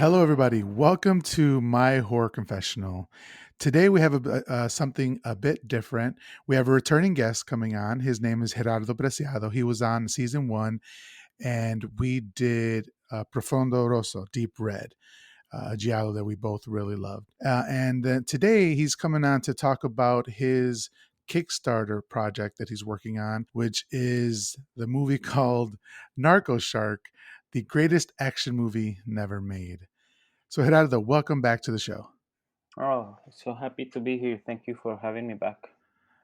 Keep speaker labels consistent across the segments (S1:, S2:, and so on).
S1: Hello, everybody. Welcome to my horror confessional. Today we have something a bit different. We have a returning guest coming on. His name is Gerardo Preciado. He was on season 1, and we did Profondo Rosso, Deep Red, a giallo that we both really loved. And today he's coming on to talk about his Kickstarter project that he's working on, which is the movie called NARCO SHARK, the greatest action movie never made. So, Gerardo, welcome back to the show.
S2: Oh, so happy to be here. Thank you for having me back.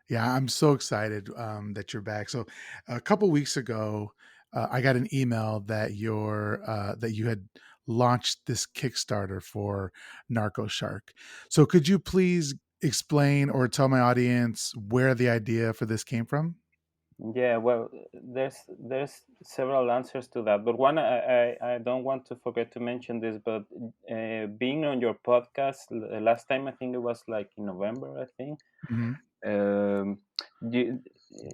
S1: Yeah, I'm so excited that you're back. So, a couple weeks ago, I got an email that you had launched this Kickstarter for Narco Shark. So, could you please explain or tell my audience where the idea for this came from?
S2: Yeah, well, there's several answers to that, but one I don't want to forget to mention this, but being on your podcast last time, I think it was like in November, I think.
S1: Hmm.
S2: Um, you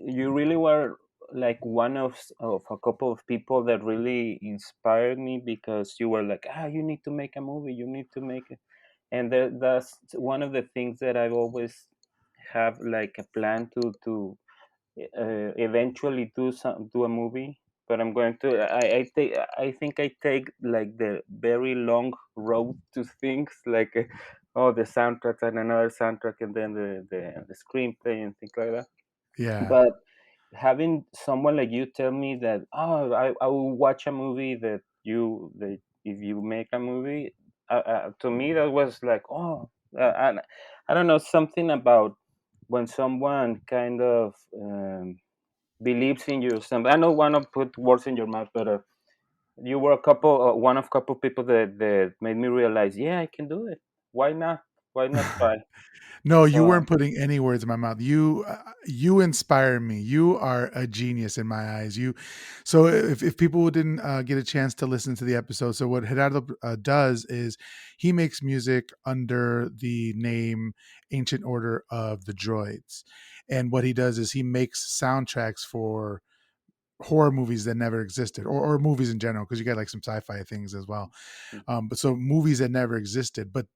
S2: you really were like one of a couple of people that really inspired me because you were like, you need to make a movie, you need to make it, and that's one of the things that I've always have like a plan to eventually do a movie. But I'm going to I think I take like the very long road to things like the soundtrack and another soundtrack and then the screenplay and things like that.
S1: Yeah.
S2: But having someone like you tell me that I will watch a movie that if you make a movie, to me that was like I don't know, something about when someone kind of believes in you. Some I don't want to put words in your mouth, but you were one of couple people that made me realize, yeah, I can do it. Why not? Why not try?
S1: No, you
S2: So
S1: weren't putting any words in my mouth. You inspire me. You are a genius in my eyes. So if people didn't get a chance to listen to the episode, so what Gerardo does is he makes music under the name Ancient Order of the Droids, and what he does is he makes soundtracks for horror movies that never existed, or movies in general, because you got like some sci-fi things as well. But so movies that never existed, but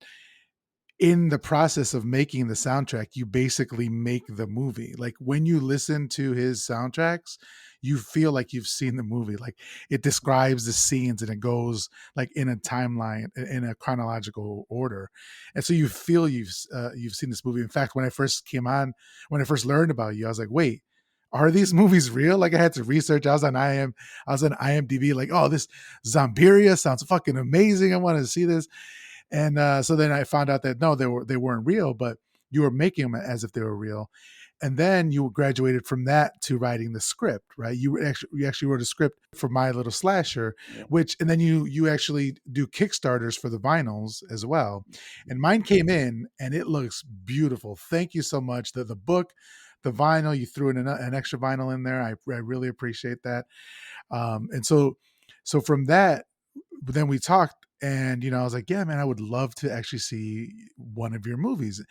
S1: in the process of making the soundtrack, you basically make the movie. Like when you listen to his soundtracks, you feel like you've seen the movie. Like it describes the scenes and it goes like in a timeline, in a chronological order, and so you feel you've seen this movie. In fact, when I first learned about you, I was like, wait. Are these movies real? Like I had to research. I was on IMDb. Like, oh, this Zombiria sounds fucking amazing. I want to see this. And so then I found out that no, they weren't real, but you were making them as if they were real. And then you graduated from that to writing the script, right? You actually wrote a script for My Little Slasher,
S2: yeah.
S1: which and then you actually do Kickstarters for the vinyls as well. And mine came in and it looks beautiful. Thank you so much. The book, the vinyl, you threw in an extra vinyl in there. I really appreciate that. And so from that, but then we talked and I was like, yeah, man, I would love to actually see one of your movies.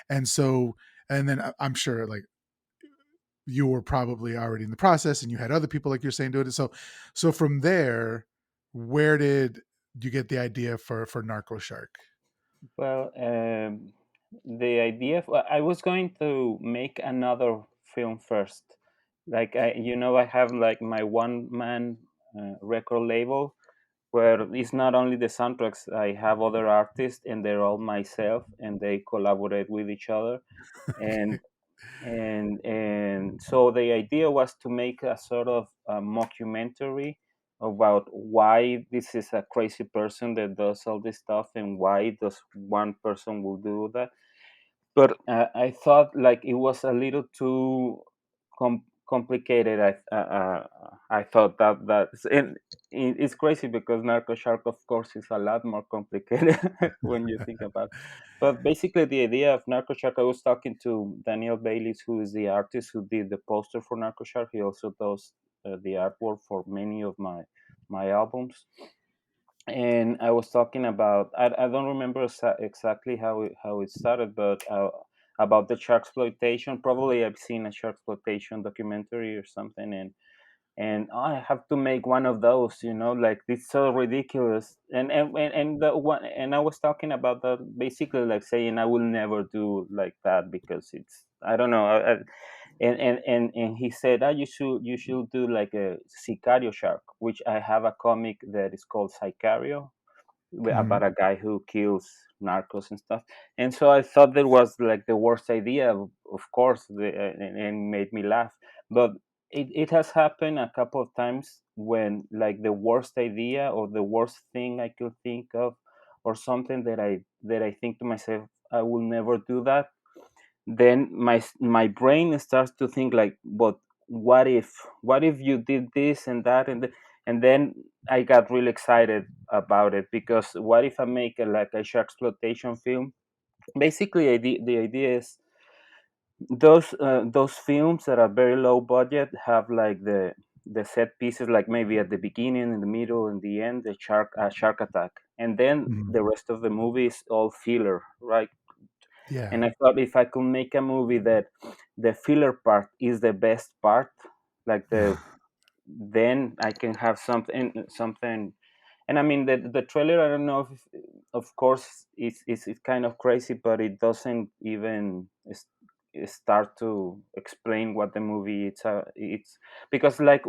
S1: And so and then I'm sure like you were probably already in the process and you had other people like you're saying doing it. So from there, where did you get the idea for Narco Shark?
S2: Well, the idea I was going to make another film first. Like I have like my one man record label where it's not only the soundtracks. I have other artists and they're all myself and they collaborate with each other. And and so the idea was to make a sort of a mockumentary about why this is a crazy person that does all this stuff and why does one person will do that. But I thought like it was a little too complicated. I thought that's and it's crazy because Narco Shark, of course, is a lot more complicated when you think about it. But basically, the idea of Narco Shark, I was talking to Daniel Baylis, who is the artist who did the poster for Narco Shark. He also does the artwork for many of my albums. And I was talking about I don't remember exactly how it started, but about the shark exploitation. Probably I've seen a shark exploitation documentary or something, and I have to make one of those, like it's so ridiculous. And the one, and I was talking about that, basically like saying I will never do like that because it's, I don't know. And he said, you should do like a Sicario Shark, which I have a comic that is called Sicario,
S1: Mhm.
S2: about a guy who kills narcos and stuff. And so I thought that was like the worst idea, of course, and made me laugh. But it has happened a couple of times when like the worst idea or the worst thing I could think of, or something that I think to myself, I will never do that. Then my brain starts to think like, but what if you did this and that, and then I got really excited about it, because what if I make like a shark exploitation film? Basically, the idea is those films that are very low budget have like the set pieces, like maybe at the beginning, in the middle, and the end, the shark attack, and then
S1: Mhm.
S2: the rest of the movie is all filler, right?
S1: Yeah.
S2: And I thought, if I could make a movie that the filler part is the best part, like then I can have something. And I mean, the trailer, I don't know if, of course, it's kind of crazy, but it doesn't even start to explain what the movie it's because like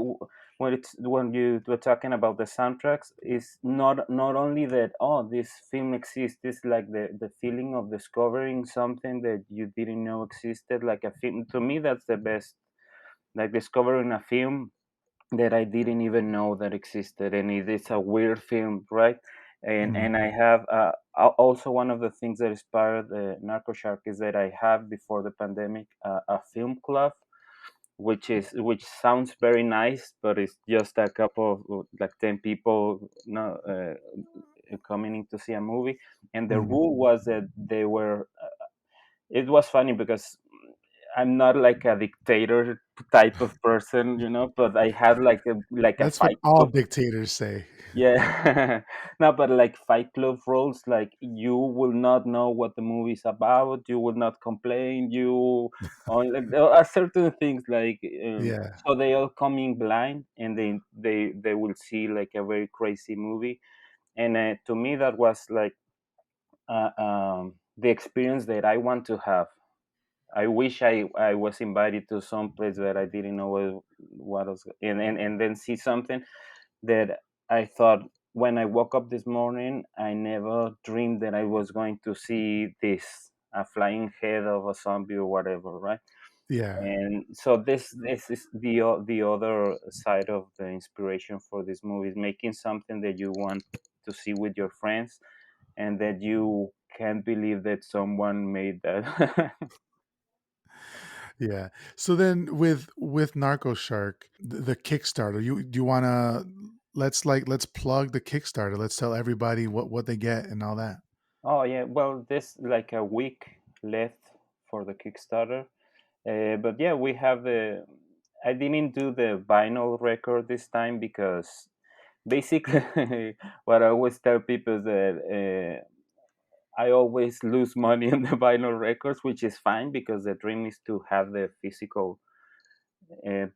S2: when you were talking about the soundtracks, is not only that, oh, this film exists, it's like the feeling of discovering something that you didn't know existed, like a film. To me, that's the best, like discovering a film that I didn't even know that existed, and it is a weird film, right? And
S1: Mhm.
S2: and I have also, one of the things that inspired the Narco Shark is that I have, before the pandemic, a film club, which sounds very nice, but it's just a couple of like 10 people, coming in to see a movie. And the
S1: Mhm.
S2: rule was that they were. It was funny because I'm not like a dictator type of person, but I had like a
S1: That's what
S2: fight
S1: all
S2: club.
S1: dictators say.
S2: Yeah. No, but like fight club rules, like you will not know what the movie is about, you will not complain, you on like, there are certain things like,
S1: Yeah.
S2: so they all come in blind, and they will see like a very crazy movie. And to me, that was like the experience that I want to have. I wish I was invited to some place that I didn't know what was, and then see something that I thought, when I woke up this morning, I never dreamed that I was going to see this, a flying head of a zombie or whatever, right?
S1: Yeah.
S2: And so this is the other side of the inspiration for this movie, is making something that you want to see with your friends, and that you can't believe that someone made that.
S1: Yeah. So then with Narco Shark, the Kickstarter, you do you want to let's plug the Kickstarter. Let's tell everybody what they get and all that.
S2: Oh yeah, well, there's like a week left for the Kickstarter, but yeah, we have the. I didn't do the vinyl record this time because basically, what I always tell people is that I always lose money on the vinyl records, which is fine because the dream is to have the physical.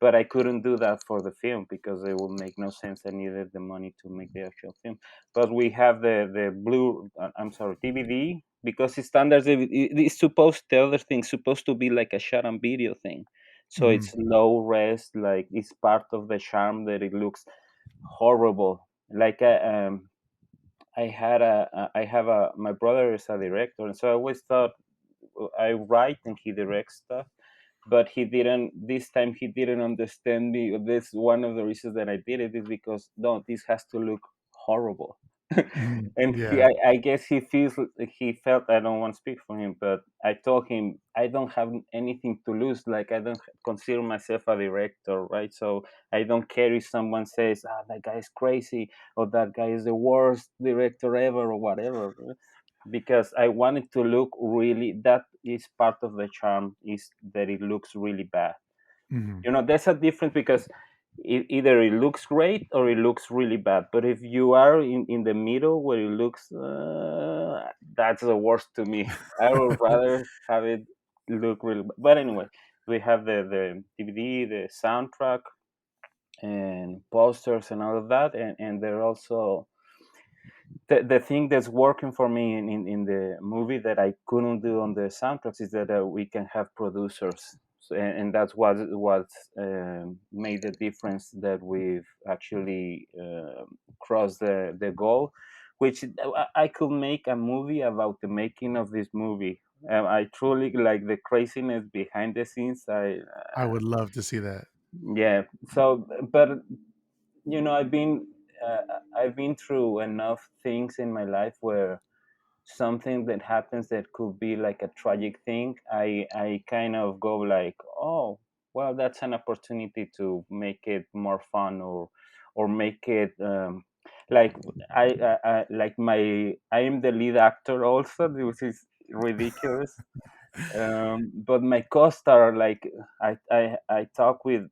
S2: But I couldn't do that for the film because it would make no sense. I needed the money to make the actual film. But we have the blue. I'm sorry, DVD, because it's standards. It's supposed, the other thing's supposed to be like a shot and video thing, so
S1: Hmm.
S2: it's low res. Like, it's part of the charm that it looks horrible. Like I have a my brother is a director, and so I always thought, I write and he directs stuff, but he didn't, this time he didn't understand me. This, one of the reasons that I did it is because, no, this has to look horrible.
S1: Hmm.
S2: And
S1: Yeah.
S2: I guess he felt, I don't want to speak for him, but I told him I don't have anything to lose. Like, I don't consider myself a director, right? So I don't care if someone says, ah, that guy is crazy, or that guy is the worst director ever, or whatever, because I want it to look really. That is part of the charm, is that it looks really bad.
S1: Hmm.
S2: There's a difference, because either it looks great or it looks really bad. But if you are in the middle where it looks, that's the worst to me. I would rather have it look really bad. But anyway, we have the DVD, the soundtrack, and posters and all of that, and they're also the thing that's working for me in the movie that I couldn't do on the soundtracks is that we can have producers. So, and that's what made the difference, that we've actually crossed the goal, which I could make a movie about the making of this movie. I truly like the craziness behind the scenes.
S1: I would love to see that.
S2: Yeah. So, but I've uh, I've been through enough things in my life where something that happens that could be like a tragic thing, I kind of go like, oh, well, that's an opportunity to make it more fun, or make it like I am the lead actor also, which is ridiculous. But my co-star, like, I talk with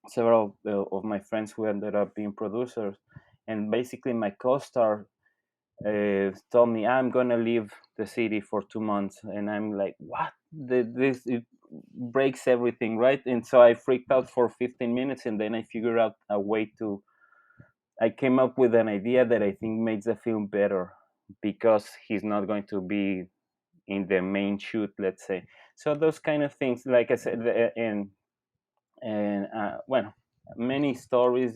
S2: several of my friends who ended up being producers, and basically my co-star told me I'm gonna leave the city for 2 months, and I'm like, what? This it breaks everything, right? And so I freaked out for 15 minutes, and then I figured out a way to. I came up with an idea that I think makes the film better, because he's not going to be in the main shoot, let's say. So those kind of things, like I said, and well, many stories.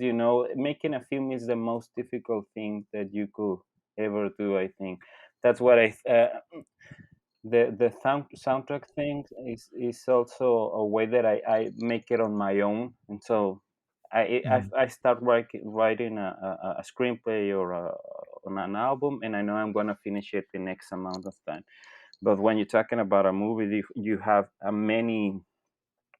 S2: Making a film is the most difficult thing that you could ever do, I think. That's what the soundtrack thing is also a way that I make it on my own. And so
S1: Mhm.
S2: I start writing a screenplay or on an album, and I know I'm going to finish it the next amount of time. But when you're talking about a movie, you have many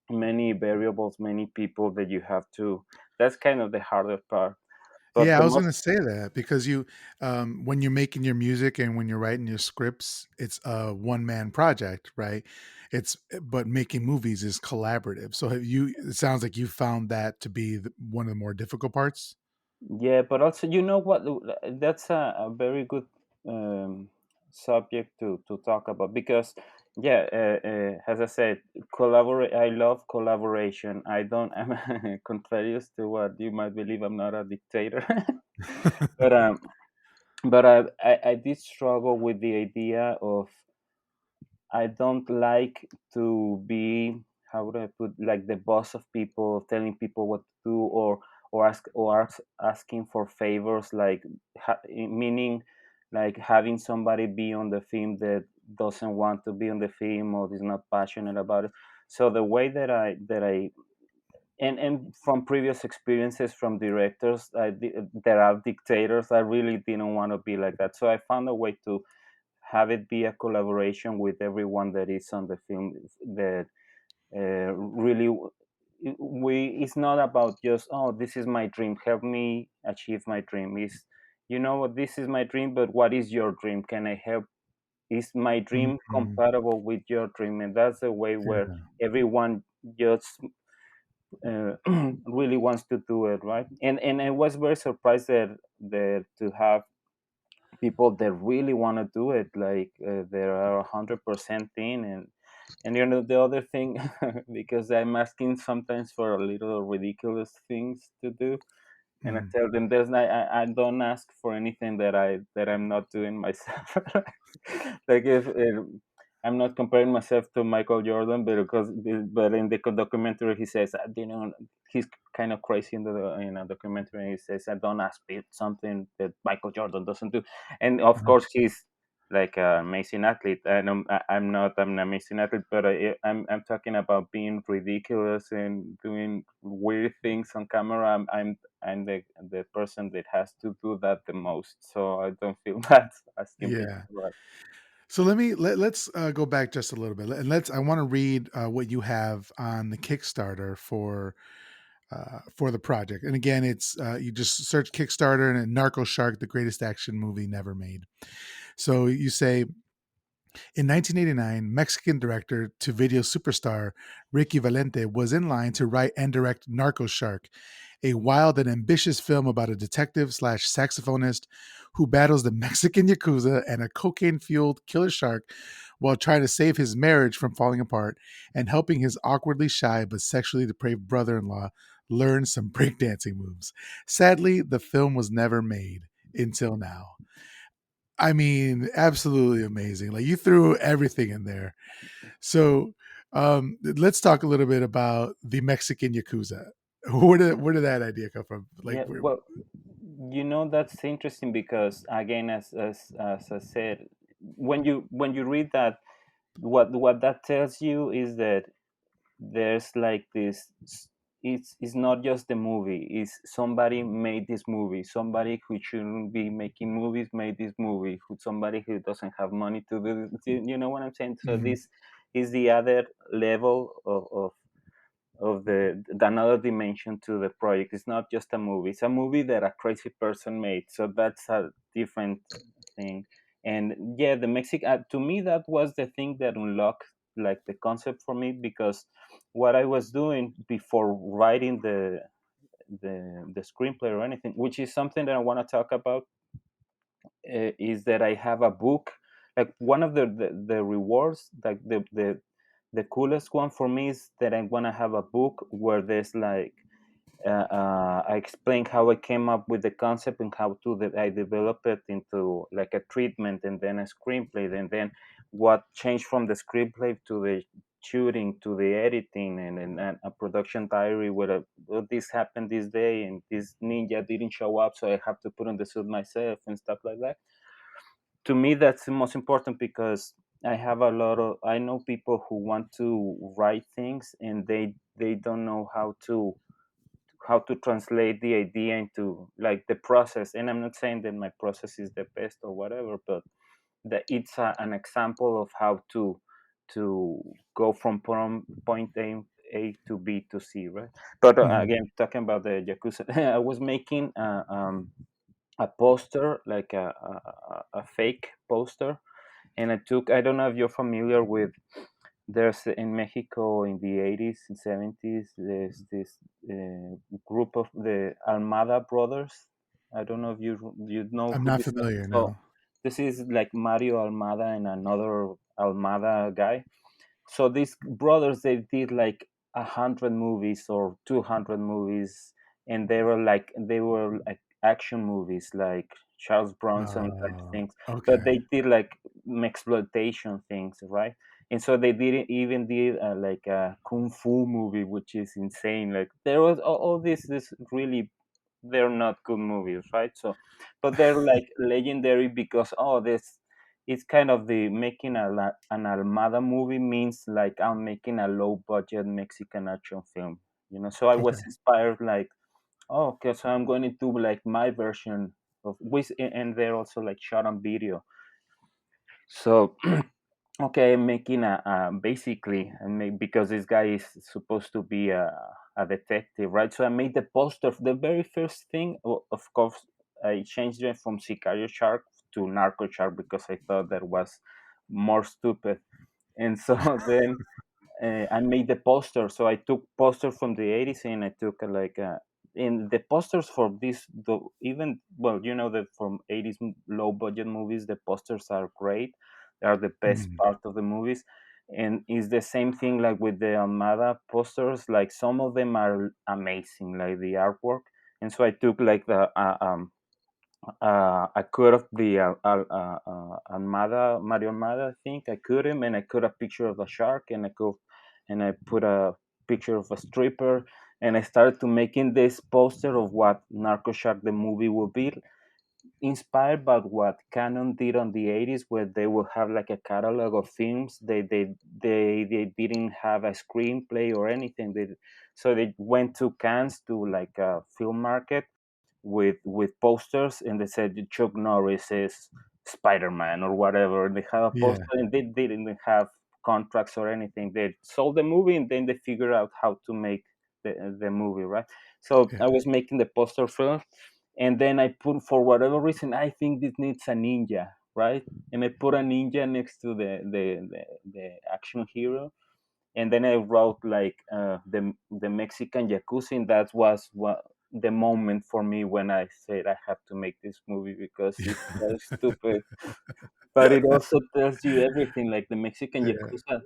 S2: variables, many people that you have to. That's kind of the harder part. But
S1: Yeah,
S2: the
S1: I was
S2: most,
S1: gonna say that because when you're making your music and when you're writing your scripts, it's a one man project, right? But making movies is collaborative. So have you? It sounds like you found that to be one of the more difficult parts.
S2: yeah, but also, what? That's a very good um, subject to talk about, because, yeah, as I said, collaborate. I love collaboration. I don't. I'm contrarious to what you might believe. I'm not a dictator, but I did struggle with the idea of, I don't like to be, how would I put, like the boss of people, telling people what to do, asking for favors, like meaning like having somebody be on the film that doesn't want to be on the film or is not passionate about it. So the way that I and from previous experiences from directors, that are dictators, I really didn't want to be like that. So I found a way to have it be a collaboration with everyone that is on the film, that really we it's not about just, oh, this is my dream, help me achieve my dream. Is, what, this is my dream, but what is your dream? Can I help? Is my dream
S1: Mhm.
S2: compatible with your dream? And that's the way where
S1: Yeah.
S2: everyone just really wants to do it, right? And I was very surprised that to have people that really want to do it, like they are 100% in. And the other thing, because I'm asking sometimes for a little ridiculous things to do, and I
S1: Mhm.
S2: tell them, I don't ask for anything that I'm not doing myself. Like, if I'm not comparing myself to Michael Jordan, but in the documentary he says, he's kind of crazy in the documentary. He says, I don't ask something that Michael Jordan doesn't do. And of
S1: Uh-huh.
S2: course he's like an amazing athlete, and I'm not. I'm an amazing athlete, but I'm talking about being ridiculous and doing weird things on camera. I'm the person that has to do that the most, so I don't feel bad asking people.
S1: Yeah.
S2: Right.
S1: So let's go back just a little bit, and I want to read what you have on the Kickstarter for the project. And again, it's you just search Kickstarter and Narco Shark, the greatest action movie never made. So you say, in 1989, Mexican director to video superstar Ricky Valente was in line to write and direct Narco Shark, a wild and ambitious film about a detective slash saxophonist who battles the Mexican Yakuza and a cocaine fueled killer shark while trying to save his marriage from falling apart and helping his awkwardly shy but sexually depraved brother in law learn some breakdancing moves. Sadly, the film was never made until now. I mean, absolutely amazing. Like you threw everything in there. So let's talk a little bit about the Mexican Yakuza. Where did that idea come from? Like,
S2: Yeah, well, that's interesting because again, as I said, when you read that, what that tells you is that there's like this. It's not just the movie. It's somebody made this movie. Somebody who shouldn't be making movies made this movie. Somebody who doesn't have money to do this. You know what I'm saying? So
S1: mhm,
S2: this is the other level of the another dimension to the project. It's not just a movie. It's a movie that a crazy person made. So that's a different thing. And yeah, the Mexican to me that was the thing that unlocked like the concept for me, because what I was doing before writing the screenplay or anything, which is something that I want to talk about, is that I have a book. Like one of the rewards, like the coolest one for me is that I want to have a book where there's like I explain how I came up with the concept and how I develop it into like a treatment and then a screenplay, and then what changed from the screenplay to the shooting to the editing, and a production diary where well, this happened this day and this ninja didn't show up, so I have to put on the suit myself and stuff like that. To me, that's the most important, because I know people who want to write things and they don't know how to translate the idea into like the process. And I'm not saying that my process is the best or whatever, but that it's an example of how to go from point A to B to C, right? But
S1: mhm.
S2: again, talking about the Yakuza, I was making a poster, like a fake poster, and I don't know if you're familiar with, there's in Mexico in the 80s and 70s, there's this group of the Almada brothers. I don't know if you know
S1: I'm
S2: who
S1: not
S2: this is.
S1: familiar.
S2: So
S1: No.
S2: this is like Mario Almada and another Almada guy. So these brothers, they did like 100 movies or 200 movies, and they were like action movies, like Charles Bronson type things, but
S1: Okay.
S2: they did like exploitation things, right? And so they didn't even did like a kung fu movie, which is insane. Like there was all this really, they're not good movies, right? So, but they're like legendary because, oh, this it's kind of the making an Almada movie means like I'm making a low budget Mexican action film, So I was
S1: Okay.
S2: inspired, like, oh, okay, so I'm going to do like my version of which, and they're also like shot on video. So okay, I'm making basically, because this guy is supposed to be a detective, right? So I made the poster. The very first thing, of course, I changed it from Sicario Shark to Narco Shark because I thought that was more stupid. And so then I made the poster. So I took posters from the 80s and I took in the posters for this, even, well, that from 80s low budget movies, the posters are great. They are the best
S1: Mhm.
S2: part of the movies. And it's the same thing like with the Almada posters. Like some of them are amazing, like the artwork. And so I took like I cut off the Mario Almada, I think. I cut him and I cut a picture of a shark, and I put a picture of a stripper, and I started to making this poster of what Narco Shark the movie will be, inspired by what Canon did on the 80s, where they will have like a catalog of films. They didn't have a screenplay or anything. So they went to Cannes, to like a film market, with posters, and they said Chuck Norris is Spider-Man or whatever. They have a
S1: Yeah.
S2: poster, and they didn't have contracts or anything. They sold the movie, and then they figured out how to make the movie, right? So
S1: Yeah.
S2: I was making the poster first, and then I put, for whatever reason, I think this needs a ninja, right? And I put a ninja next to the action hero, and then I wrote like the Mexican Yakuza, and that was what the moment for me when I said I have to make this movie, because it's so stupid, but it also tells you everything. Like the Mexican
S1: Yeah.
S2: Yakuza,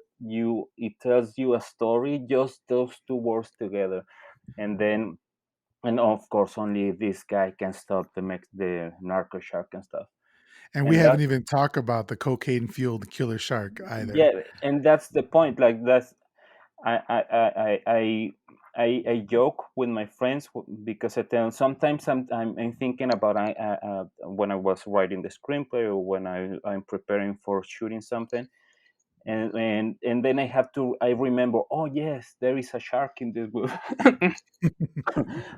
S2: it tells you a story, just those two words together. and then, and of course only this guy can stop the narco shark and stuff.
S1: And we
S2: And that,
S1: haven't even talked about the cocaine fueled killer shark either.
S2: yeah, and that's the point. Like that's I joke with my friends because I tell them sometimes I'm thinking about when I was writing the screenplay or when I'm preparing for shooting something, and then I remember, oh yes, there is a shark in this movie.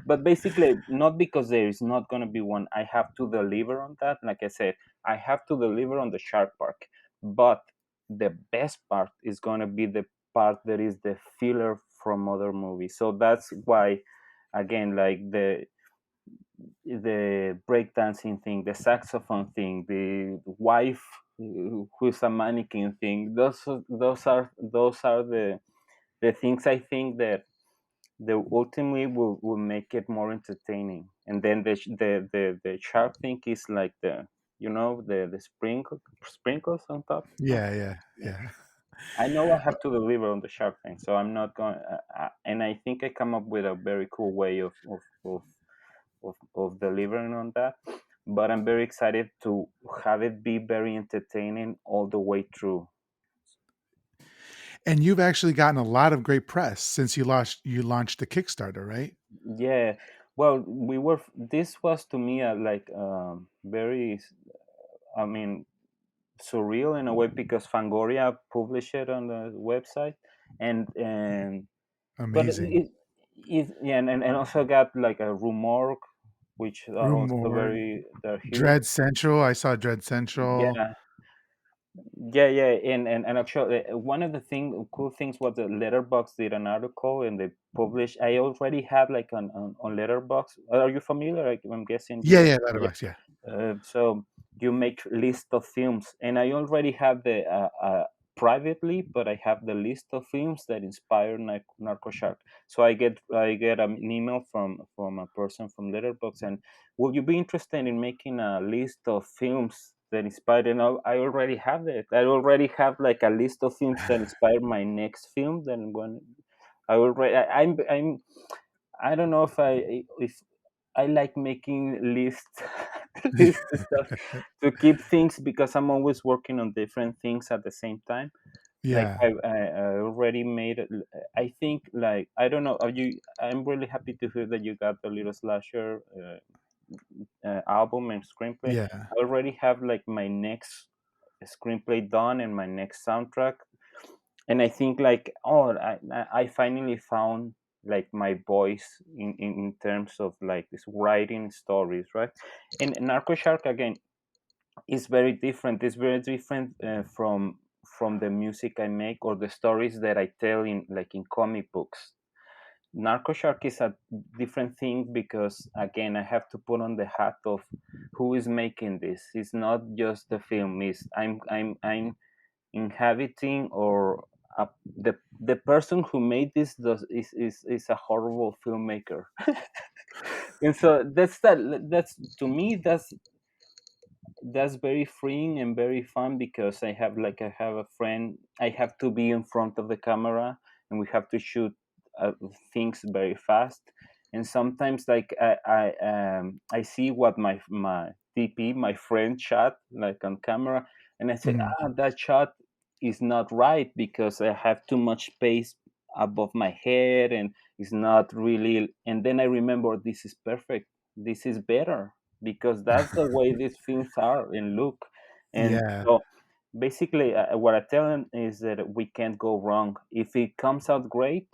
S2: But basically, not because there is not going to be one. I have to deliver on that. Like I said, I have to deliver on the shark part. But the best part is going to be the part that is the filler from other movies. So that's why, again, like the breakdancing thing, the saxophone thing, the wife who's a mannequin thing. Those are the things I think that the ultimately will make it more entertaining. And then the sharp thing is like the sprinkles on top.
S1: Yeah, yeah,
S2: Yeah.
S1: yeah.
S2: I know I have to deliver on the sharp thing, so I'm not going. And I think I come up with a very cool way of delivering on that. But I'm very excited to have it be very entertaining all the way through.
S1: And you've actually gotten a lot of great press since you launched the Kickstarter, right?
S2: Yeah. Well, this was to me a, like very, I mean, surreal in a way because Fangoria published it on the website, and but
S1: Amazing.
S2: it yeah, and also got like a rumor, which are also
S1: Rumor,
S2: they're huge.
S1: Dread Central. I saw Dread Central.
S2: Yeah, yeah, and actually one of the cool things was that Letterbox did an article and they published. I already have like on Letterbox. Are you familiar? I'm guessing
S1: Yeah,
S2: you.
S1: yeah, Letterboxd, yeah.
S2: So you make list of films, and I already have the privately, but I have the list of films that inspire Narco Shark. So I get an email from a person from Letterboxd, and would you be interested in making a list of films that inspired? And I already have it. I already have like a list of films that inspire my next film. Then when I already, I don't know if I like making lists, list stuff to keep things because I'm always working on different things at the same time. Like
S1: Yeah,
S2: I already made it. I think like I don't know. Are you? I'm really happy to hear that you got the Little Slasher album and screenplay.
S1: yeah.
S2: I already have like my next screenplay done and my next soundtrack, and I think like I finally found like my voice in terms of like this writing stories, right? And Narco Shark again is very different. It's very different from the music I make or the stories that I tell in like in comic books. Narco Shark is a different thing because again I have to put on the hat of who is making this. It's not just the film. Is I'm inhabiting or the person who made this is a horrible filmmaker. And so that's to me that's very freeing and very fun because I have a friend. I have to be in front of the camera and we have to shoot things very fast. And sometimes like I see what my DP my friend shot like on camera, and I say
S1: Mhm.
S2: that shot is not right because I have too much space above my head and it's not really. And then I remember this is perfect. This is better because that's the way these films are and look. And
S1: Yeah,
S2: so basically, what I tell them is that we can't go wrong. If it comes out great,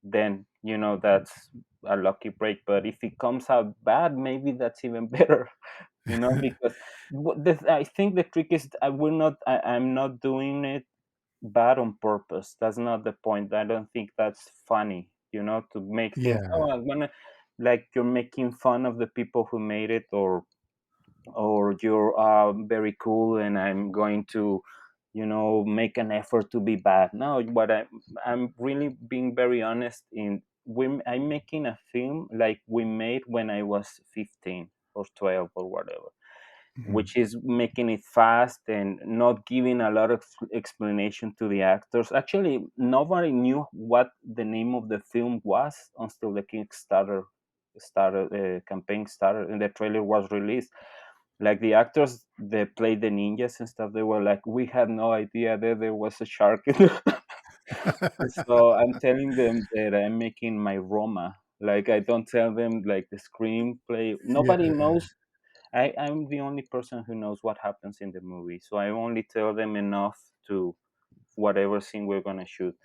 S2: then that's a lucky break. But if it comes out bad, maybe that's even better. Because I think the trick is I'm not doing it bad on purpose. That's not the point. I don't think that's funny. To make things.
S1: yeah,
S2: Oh, I wanna like you're making fun of the people who made it, or you're very cool and I'm going to make an effort to be bad. No, but I'm really being very honest I'm making a film like we made when I was 15 or 12 or whatever.
S1: Mhm.
S2: which is making it fast and not giving a lot of explanation to the actors. Actually, nobody knew what the name of the film was until the Kickstarter started, campaign started, and the trailer was released. Like the actors that played the ninjas and stuff, they were like, "We had no idea that there was a shark." So I'm telling them that I'm making my Roma. Like I don't tell them like the screenplay. Nobody
S1: Yeah,
S2: knows. I'm the only person who knows what happens in the movie. So I only tell them enough to whatever scene we're gonna shoot.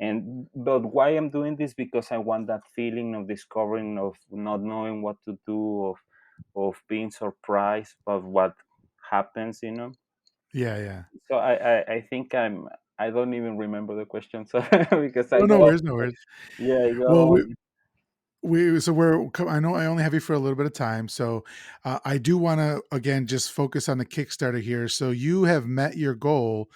S2: And but why I'm doing this, because I want that feeling of discovering, of not knowing what to do, of being surprised of what happens, you know.
S1: yeah, yeah.
S2: So I think I don't even remember the question, so because I
S1: Oh, no
S2: go,
S1: worries, no worries.
S2: yeah, I
S1: Well,
S2: go on.
S1: I know I only have you for a little bit of time, so I do want to again just focus on the Kickstarter here. So you have met your goal,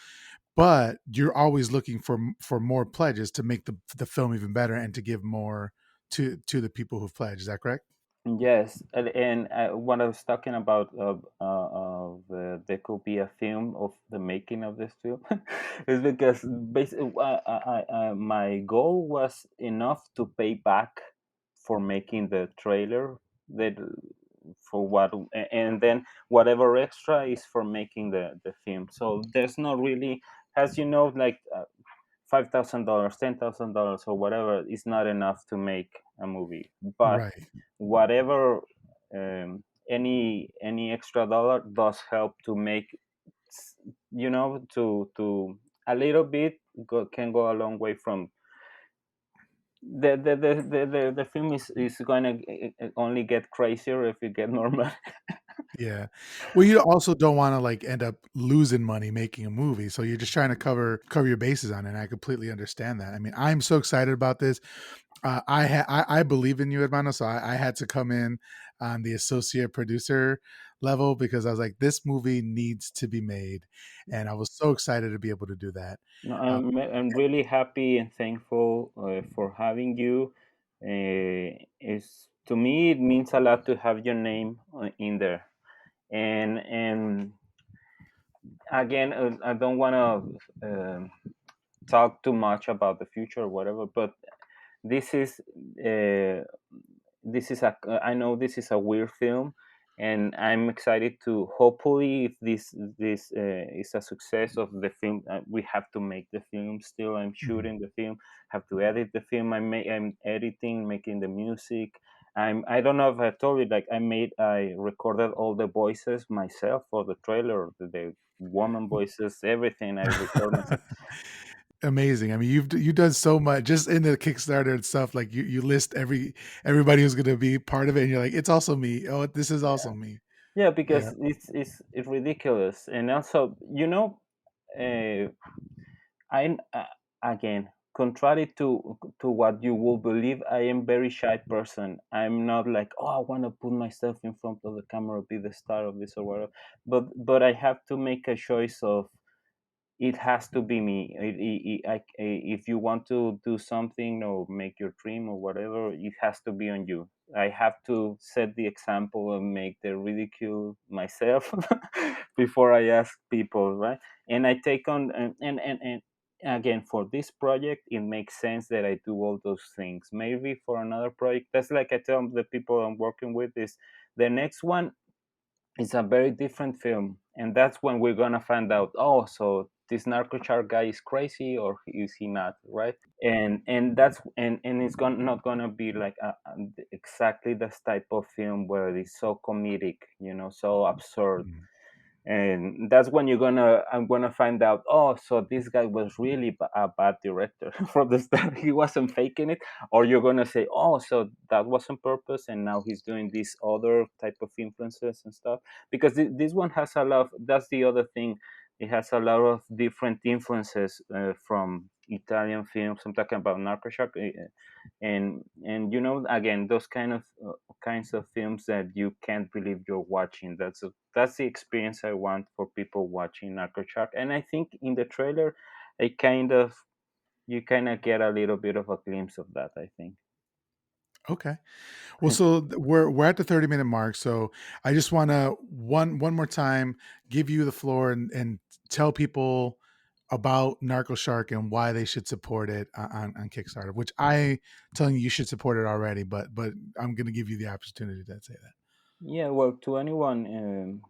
S1: but you're always looking for more pledges to make the film even better and to give more to the people who've pledged. Is that correct?
S2: Yes, and what I was talking about, there could be a film of the making of this film, is because basically my goal was enough to pay back for making the trailer, that for what, and then whatever extra is for making the film. So there's not really, as you know, like $5,000, $10,000, or whatever is not enough to make a movie. But
S1: Right.
S2: whatever, any extra dollar does help to make, to a little bit can go a long way from the film is going to only get crazier if you get more money.
S1: Yeah. Well, you also don't want to like end up losing money making a movie, so you're just trying to cover your bases on it. And I completely understand that. I mean, I'm so excited about this. I believe in you, Hermano. So I had to come in on the associate producer level because I was like, this movie needs to be made, and I was so excited to be able to do that.
S2: No,
S1: Uh,
S2: I'm really happy and thankful for having you. Is To me, it means a lot to have your name in there. And again, I don't want to talk too much about the future or whatever, but this is uh, this is a I know this is a weird film, and I'm excited to, hopefully, if this is a success of the film, we have to make the film. Still, I'm
S1: mhm.
S2: shooting the film, have to edit the film. I'm editing, making the music. I don't know if I told you, like I recorded all the voices myself for the trailer, the woman voices, everything I record myself.
S1: Amazing. I mean, you've done so much just in the Kickstarter and stuff. Like you list everybody who's going to be part of it, and you're like, it's also me. Oh, this is also me.
S2: Yeah,
S1: Yeah.
S2: because it's ridiculous, and also, uh, I again, contrary to what you will believe, I am very shy person. I'm not like, oh, I want to put myself in front of the camera, be the star of this or whatever. But I have to make a choice of, it has to be me. If you want to do something or make your dream or whatever, it has to be on you. I have to set the example and make the ridicule myself before I ask people, right? And I take on, and again, for this project, it makes sense that I do all those things. Maybe for another project, that's like I tell the people I'm working with, is the next one, it's a very different film, and that's when we're gonna find out. Oh, so this narco shark guy is crazy, or is he not? Right? And it's not gonna be like exactly this type of film where it's so comedic, so absurd.
S1: Mhm.
S2: And that's when I'm gonna find out, oh, so this guy was really a bad director from the start. He wasn't faking it. Or you're gonna say, oh, so that was on purpose, and now he's doing these other type of influences and stuff. Because this one has a lot that's the other thing. It has a lot of different influences from Italian films. I'm talking about Narco Shark, and again, those kinds of films that you can't believe you're watching. That's the experience I want for people watching Narco Shark. And I think in the trailer, I kind of you kind of get a little bit of a glimpse of that, I think.
S1: Okay. Well, so we're at the 30-minute mark. So I just want to one more time give you the floor and tell people about Narco Shark and why they should support it on Kickstarter. Which I telling you should support it already, but I'm going to give you the opportunity to say that.
S2: Yeah, well, to anyone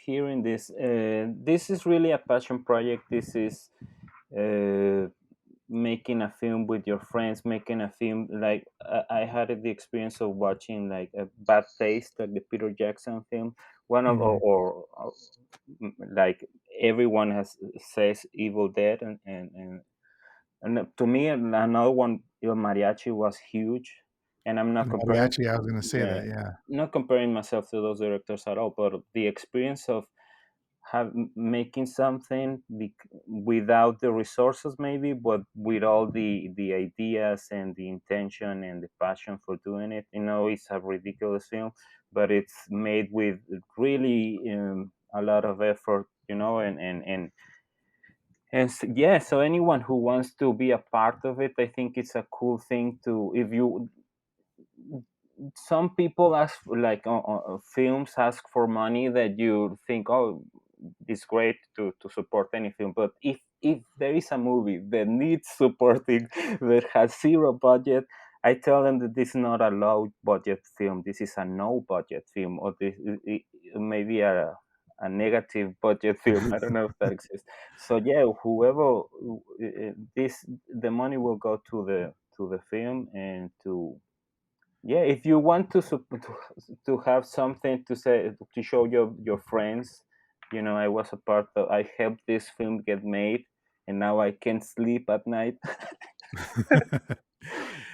S2: hearing this, this is really a passion project. This is uh, making a film with your friends, making a film like I had the experience of watching like a Bad Taste, like the Peter Jackson film. One of
S1: Hmm.
S2: like everyone has says Evil Dead, and to me another one, Il Mariachi, was huge. And I'm not comparing,
S1: Mariachi, I was going to say
S2: yeah,
S1: that. Yeah.
S2: not comparing myself to those directors at all, but the experience of making something without the resources maybe, but with all the ideas and the intention and the passion for doing it. It's a ridiculous film, but it's made with really a lot of effort, yeah. So anyone who wants to be a part of it, I think it's a cool thing to, if you some people ask like films ask for money that you think, oh, it's great to support any film. But if there is a movie that needs supporting that has zero budget, I tell them that this is not a low budget film, this is a no budget film, or this maybe a negative budget film. I don't know if that exists. So yeah, whoever this the money will go to the film and to, yeah, if you want to have something to say, to show your friends, I was a part of, I helped this film get made, and now I can't sleep at night.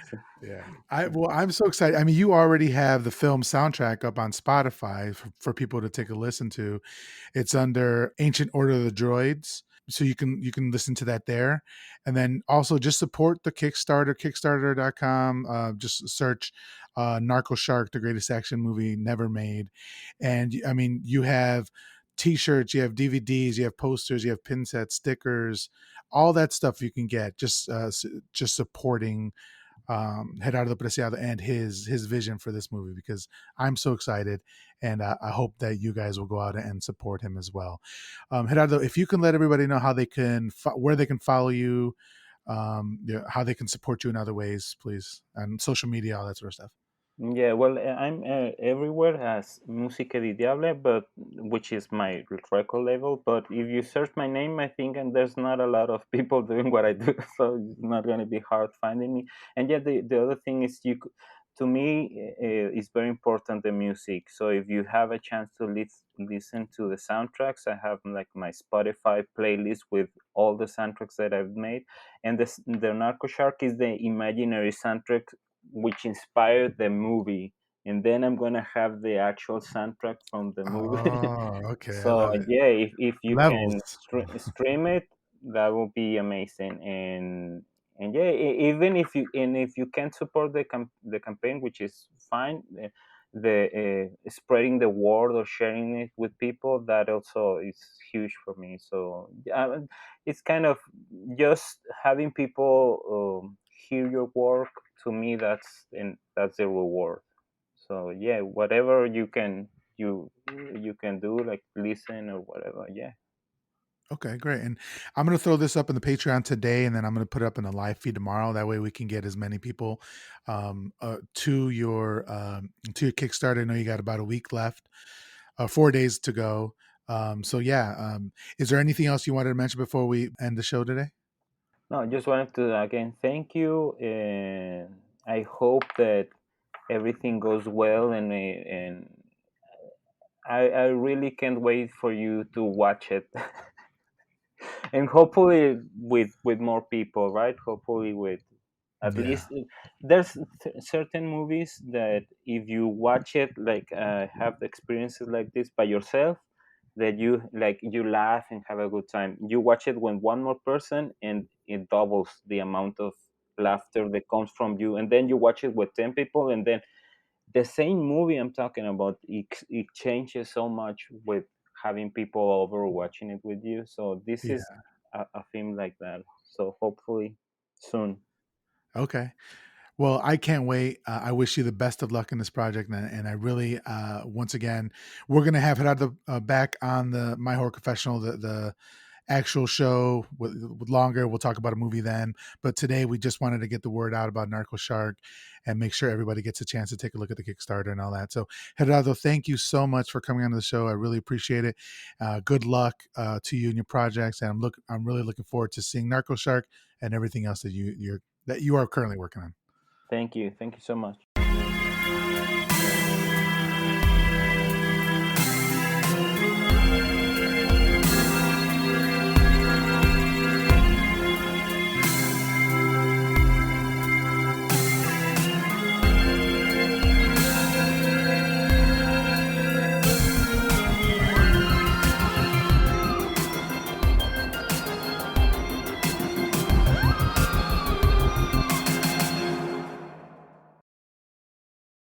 S2: So,
S1: Yeah. I'm so excited. I mean, you already have the film soundtrack up on Spotify for people to take a listen to. It's under Ancient Order of the Droids. So you can listen to that there. And then also just support the Kickstarter, kickstarter.com. Just search Narco Shark, the greatest action movie never made. And I mean, you have t-shirts, you have DVDs, you have posters, you have pin sets, stickers, all that stuff you can get just supporting Gerardo Preciado and his vision for this movie, because I'm so excited, and I hope that you guys will go out and support him as well. Gerardo, if you can let everybody know how they can where they can follow you, how they can support you in other ways, please, and social media, all that sort of stuff.
S2: yeah, well, I'm everywhere as Música di Diable, but which is my record label. But if you search my name, I think, and there's not a lot of people doing what I do, so it's not going to be hard finding me. And yeah, the other thing is, to me, it's very important, the music. So if you have a chance to listen to the soundtracks, I have like my Spotify playlist with all the soundtracks that I've made, and the Narco Shark is the imaginary soundtrack which inspired the movie, and then I'm gonna have the actual soundtrack from the movie.
S1: Oh, okay, I
S2: So
S1: love it.
S2: yeah, if you
S1: Levels.
S2: can stream it, that will be amazing. And yeah, even if you can't support the campaign, which is fine, the spreading the word or sharing it with people, that also is huge for me. So yeah, it's kind of just having people hear your work. To me, that's the reward. So yeah, whatever you can do, like listen or whatever. Yeah.
S1: Okay, great. And I'm going to throw this up in the Patreon today, and then I'm going to put it up in the live feed tomorrow. That way, we can get as many people to your Kickstarter. I know you got about a week left, 4 days to go. So yeah, is there anything else you wanted to mention before we end the show today?
S2: No, I just wanted to again thank you, and I hope that everything goes well, and I really can't wait for you to watch it. And hopefully with more people, right? Hopefully with at
S1: Yeah,
S2: least there's certain movies that if you watch it, like have experiences like this by yourself, that you laugh and have a good time. You watch it with one more person, and it doubles the amount of laughter that comes from you. And then you watch it with 10 people, and then the same movie I'm talking about, it changes so much with having people over watching it with you. So this is
S1: yeah.
S2: a film like that. So hopefully soon.
S1: Okay. Well, I can't wait. I wish you the best of luck in this project, and I really, once again, we're gonna have Gerardo back on the My Horror Confessional, the actual show with longer. We'll talk about a movie then. But today we just wanted to get the word out about Narco Shark and make sure everybody gets a chance to take a look at the Kickstarter and all that. So Gerardo, thank you so much for coming on the show. I really appreciate it. Good luck to you and your projects, and I'm really looking forward to seeing Narco Shark and everything else that you are currently working on.
S2: Thank you so much.